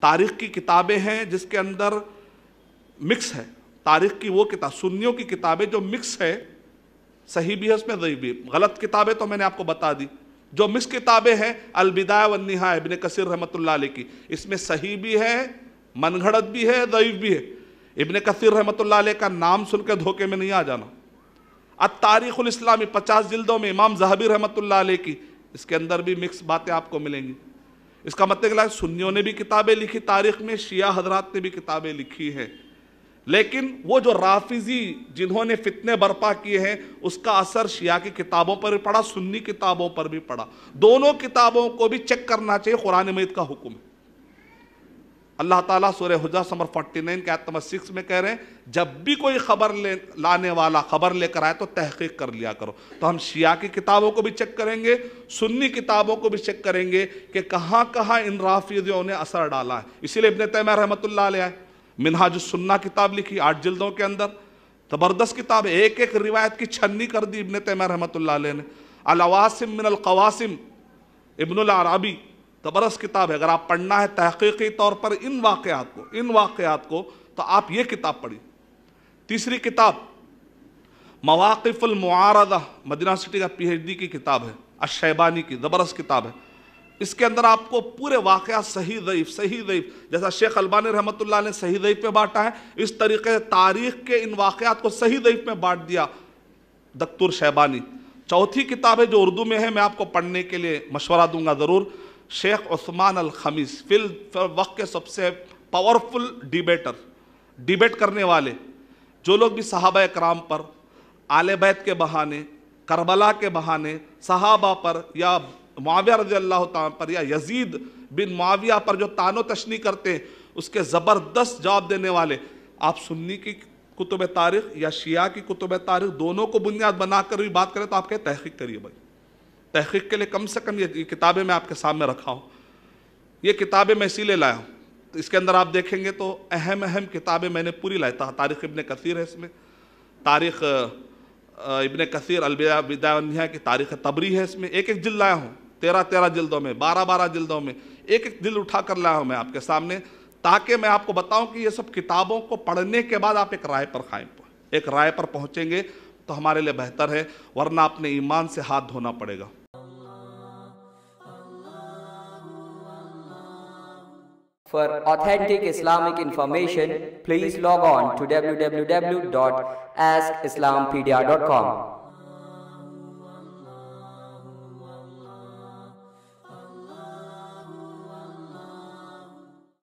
تاریخ کی کتابیں ہیں جس کے اندر مکس ہے، تاریخ کی وہ کتاب، سنیوں کی کتابیں جو مکس ہے، صحیح بھی ہے اس میں ضعیف بھی ہے، غلط کتابیں تو میں نے آپ کو بتا دی۔ جو مکس کتابیں ہیں البدایہ والنہایہ ابن کثیر رحمۃ اللہ علیہ کی، اس میں صحیح بھی ہے، من گھڑت بھی ہے، ضعیف بھی ہے۔ ابن کثیر رحمۃ اللہ علیہ کا نام سن کے دھوکے میں نہیں آ جانا۔ التاریخ الاسلامی 50 جلدوں میں امام ذہبی رحمۃ اللہ علیہ کی، اس کے اندر بھی مکس باتیں آپ کو ملیں گی۔ اس کا مطلب ہے سنیوں نے بھی کتابیں لکھی تاریخ میں، شیعہ حضرات نے بھی کتابیں لکھی ہیں، لیکن وہ جو رافضی جنہوں نے فتنے برپا کیے ہیں اس کا اثر شیعہ کی کتابوں پر بھی پڑا، سنی کتابوں پر بھی پڑا۔ دونوں کتابوں کو بھی چیک کرنا چاہیے، قرآن مجید کا حکم ہے۔ اللہ تعالیٰ سورہ حجرات نمبر 49 کے آیت نمبر 6 میں کہہ رہے ہیں جب بھی کوئی خبر لانے والا خبر لے کر آئے تو تحقیق کر لیا کرو۔ تو ہم شیعہ کی کتابوں کو بھی چیک کریں گے، سنی کتابوں کو بھی چیک کریں گے کہ کہاں کہاں ان رافضیوں نے اثر ڈالا ہے۔ اسی لیے ابن تیمیہ رحمۃ اللہ علیہ منہاج السنہ کتاب لکھی 8 جلدوں کے اندر، زبردست کتاب ہے، ایک ایک روایت کی چھنی کر دی ابن تیمیہ رحمۃ اللہ علیہ نے۔ العواصم من القواسم ابن العربی زبردست کتاب ہے، اگر آپ پڑھنا ہے تحقیقی طور پر ان واقعات کو تو آپ یہ کتاب پڑھیں۔ تیسری کتاب مواقف المعارضہ، مدینہ سٹی کا پی ایچ ڈی کی کتاب ہے، الشیبانی کی، زبردست کتاب ہے۔ اس کے اندر آپ کو پورے واقعات صحیح ضعیف جیسا شیخ البانی رحمۃ اللہ نے صحیح ضعیف میں بانٹا ہے، اس طریقے سے تاریخ کے ان واقعات کو صحیح ضعیف میں بانٹ دیا دکتور شیبانی۔ چوتھی کتاب ہے جو اردو میں ہے، میں آپ کو پڑھنے کے لیے مشورہ دوں گا ضرور، شیخ عثمان الخمیس، فی الوقت کے سب سے پاورفل ڈیبیٹ کرنے والے، جو لوگ بھی صحابہ اکرام پر، آل بیت کے بہانے، کربلا کے بہانے، صحابہ پر یا معاویہ رضی اللہ تعالیٰ پر یا یزید بن معاویہ پر جو طعن و تشنیع کرتے ہیں اس کے زبردست جواب دینے والے، آپ سنی کی کتب تاریخ یا شیعہ کی کتب تاریخ دونوں کو بنیاد بنا کر بھی بات کریں تو آپ کہیں تحقیق کریے بھائی۔ تحقیق کے لیے کم سے کم یہ کتابیں میں آپ کے سامنے رکھا ہوں، یہ کتابیں میں اسی لیے لایا ہوں۔ اس کے اندر آپ دیکھیں گے تو اہم کتابیں میں نے پوری لائی تھا۔ تاریخ ابن کثیر ہے اس میں، تاریخ ابن کثیر البدایہ والنہایہ کی، تاریخ طبری ہے اس میں، ایک جلد لایا ہوں، 13 جلدوں میں، 12 جلدوں میں، ایک جلد اٹھا کر لایا ہوں میں آپ کے سامنے، تاکہ میں آپ کو بتاؤں کہ یہ سب کتابوں کو پڑھنے کے بعد آپ ایک رائے پر پہنچیں گے تو ہمارے لیے بہتر ہے، ورنہ اپنے ایمان سے ہاتھ دھونا پڑے گا۔ For authentic Islamic information, please log on to www.askislampedia.com.